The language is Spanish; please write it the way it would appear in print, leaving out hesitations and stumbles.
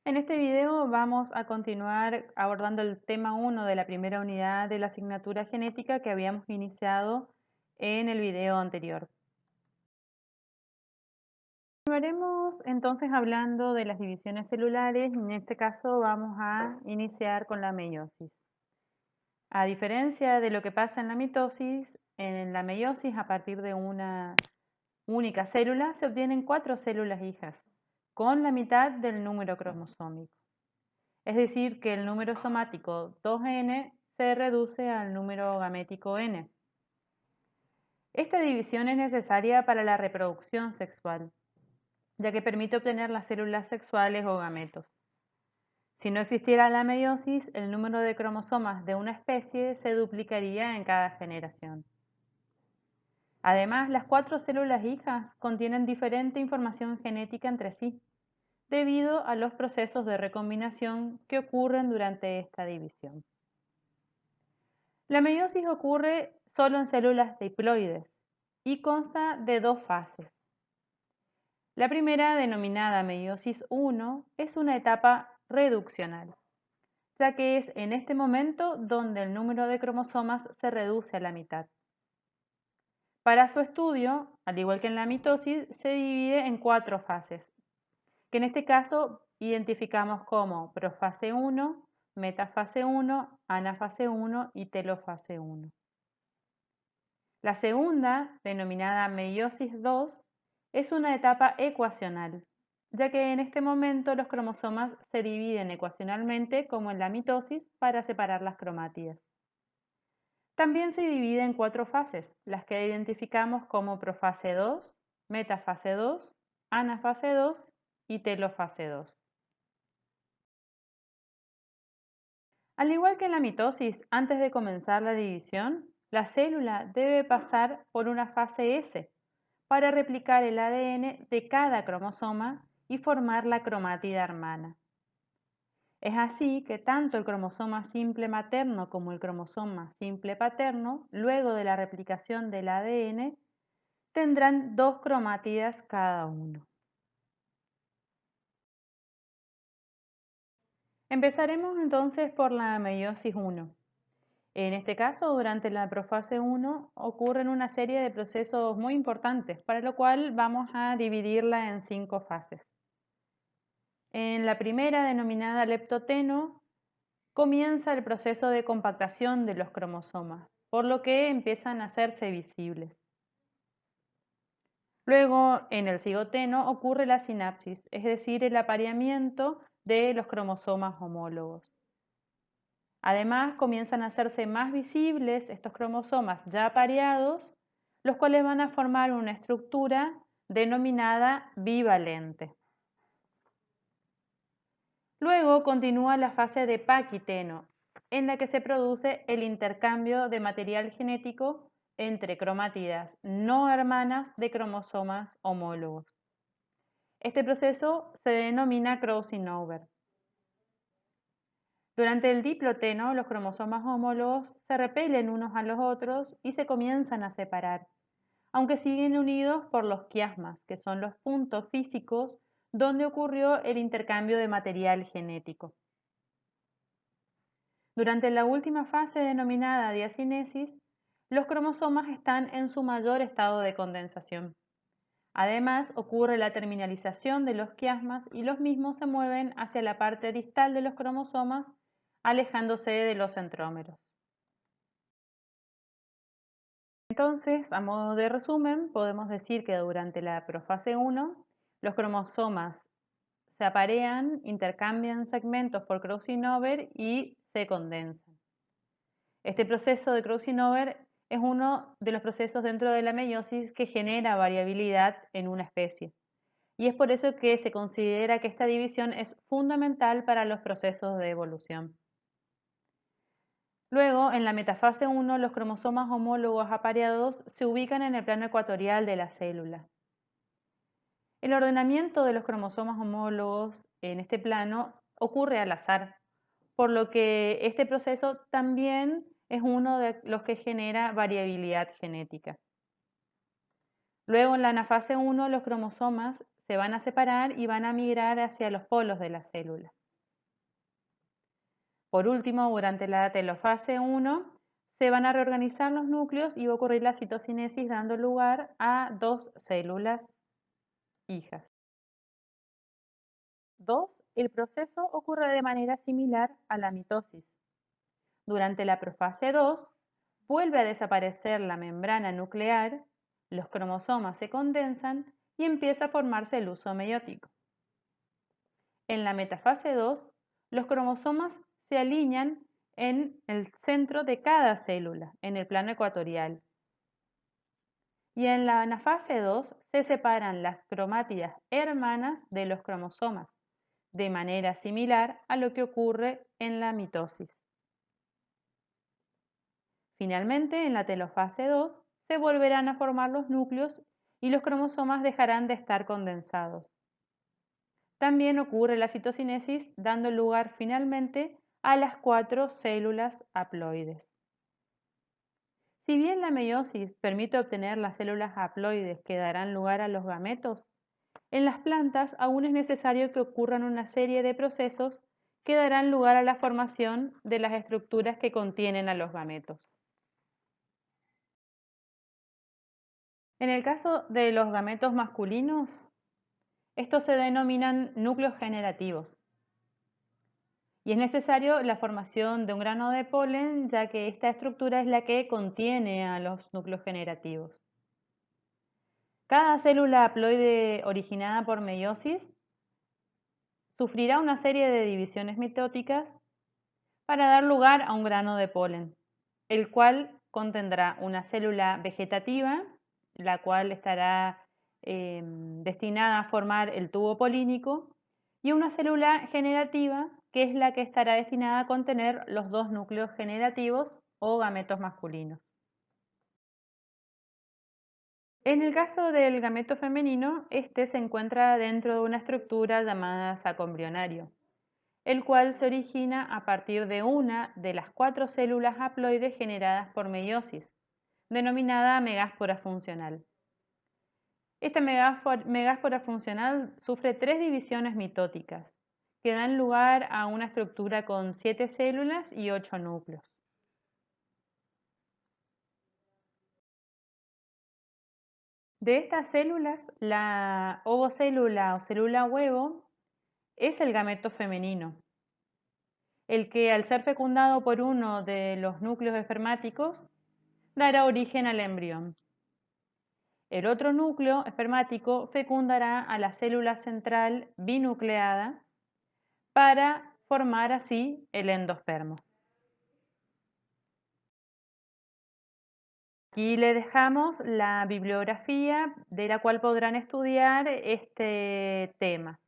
En este video vamos a continuar abordando el tema 1 de la primera unidad de la asignatura genética que habíamos iniciado en el video anterior. Continuaremos entonces hablando de las divisiones celulares y en este caso vamos a iniciar con la meiosis. A diferencia de lo que pasa en la mitosis, en la meiosis a partir de una única célula se obtienen 4 células hijas con la mitad del número cromosómico. Es decir, que el número somático 2n se reduce al número gamético n. Esta división es necesaria para la reproducción sexual, ya que permite obtener las células sexuales o gametos. Si no existiera la meiosis, el número de cromosomas de una especie se duplicaría en cada generación. Además, las 4 células hijas contienen diferente información genética entre sí, debido a los procesos de recombinación que ocurren durante esta división. La meiosis ocurre solo en células diploides y consta de 2 fases. La primera, denominada meiosis I, es una etapa reduccional, ya que es en este momento donde el número de cromosomas se reduce a la mitad. Para su estudio, al igual que en la mitosis, se divide en 4 fases, que en este caso identificamos como profase 1, metafase 1, anafase 1 y telofase 1. La segunda, denominada meiosis II, es una etapa ecuacional, ya que en este momento los cromosomas se dividen ecuacionalmente como en la mitosis para separar las cromátidas. También se divide en 4 fases, las que identificamos como profase 2, metafase 2, anafase 2 y telofase 2. Al igual que en la mitosis, antes de comenzar la división, la célula debe pasar por una fase S para replicar el ADN de cada cromosoma y formar la cromátida hermana. Es así que tanto el cromosoma simple materno como el cromosoma simple paterno, luego de la replicación del ADN, tendrán 2 cromátidas cada uno. Empezaremos entonces por la meiosis I. En este caso, durante la profase 1 ocurren una serie de procesos muy importantes, para lo cual vamos a dividirla en 5 fases. En la primera, denominada leptoteno, comienza el proceso de compactación de los cromosomas, por lo que empiezan a hacerse visibles. Luego, en el cigoteno ocurre la sinapsis, es decir, el apareamiento de los cromosomas homólogos. Además, comienzan a hacerse más visibles estos cromosomas ya apareados, los cuales van a formar una estructura denominada bivalente. Luego continúa la fase de paquiteno, en la que se produce el intercambio de material genético entre cromátidas no hermanas de cromosomas homólogos. Este proceso se denomina crossing over. Durante el diploteno, los cromosomas homólogos se repelen unos a los otros y se comienzan a separar, aunque siguen unidos por los quiasmas, que son los puntos físicos donde ocurrió el intercambio de material genético. Durante la última fase denominada diacinesis, los cromosomas están en su mayor estado de condensación. Además, ocurre la terminalización de los quiasmas y los mismos se mueven hacia la parte distal de los cromosomas, alejándose de los centrómeros. Entonces, a modo de resumen, podemos decir que durante la profase 1, los cromosomas se aparean, intercambian segmentos por crossing over y se condensan. Este proceso de crossing over es uno de los procesos dentro de la meiosis que genera variabilidad en una especie. Y es por eso que se considera que esta división es fundamental para los procesos de evolución. Luego, en la metafase 1, los cromosomas homólogos apareados se ubican en el plano ecuatorial de la célula. El ordenamiento de los cromosomas homólogos en este plano ocurre al azar, por lo que este proceso también es uno de los que genera variabilidad genética. Luego en la anafase 1 los cromosomas se van a separar y van a migrar hacia los polos de la célula. Por último, durante la telofase 1 se van a reorganizar los núcleos y va a ocurrir la citocinesis dando lugar a dos células hijas. 2. El proceso ocurre de manera similar a la mitosis. Durante la profase 2 vuelve a desaparecer la membrana nuclear, los cromosomas se condensan y empieza a formarse el uso meiótico. En la metafase 2, los cromosomas se alinean en el centro de cada célula, en el plano ecuatorial. Y en la anafase 2 se separan las cromátidas hermanas de los cromosomas, de manera similar a lo que ocurre en la mitosis. Finalmente, en la telofase 2 se volverán a formar los núcleos y los cromosomas dejarán de estar condensados. También ocurre la citocinesis, dando lugar finalmente a las 4 células haploides. Si bien la meiosis permite obtener las células haploides que darán lugar a los gametos, en las plantas aún es necesario que ocurran una serie de procesos que darán lugar a la formación de las estructuras que contienen a los gametos. En el caso de los gametos masculinos, estos se denominan núcleos generativos. Y es necesario la formación de un grano de polen, ya que esta estructura es la que contiene a los núcleos generativos. Cada célula haploide originada por meiosis sufrirá una serie de divisiones mitóticas para dar lugar a un grano de polen, el cual contendrá una célula vegetativa, la cual estará destinada a formar el tubo polínico, y una célula generativa, que es la que estará destinada a contener los dos núcleos generativos o gametos masculinos. En el caso del gameto femenino, este se encuentra dentro de una estructura llamada saco embrionario, el cual se origina a partir de una de las 4 células haploides generadas por meiosis, denominada megáspora funcional. Esta megáspora funcional sufre 3 divisiones mitóticas, que dan lugar a una estructura con 7 células y 8 núcleos. De estas células, la ovocélula o célula huevo es el gameto femenino, el que al ser fecundado por uno de los núcleos espermáticos dará origen al embrión. El otro núcleo espermático fecundará a la célula central binucleada para formar así el endospermo. Aquí le dejamos la bibliografía de la cual podrán estudiar este tema.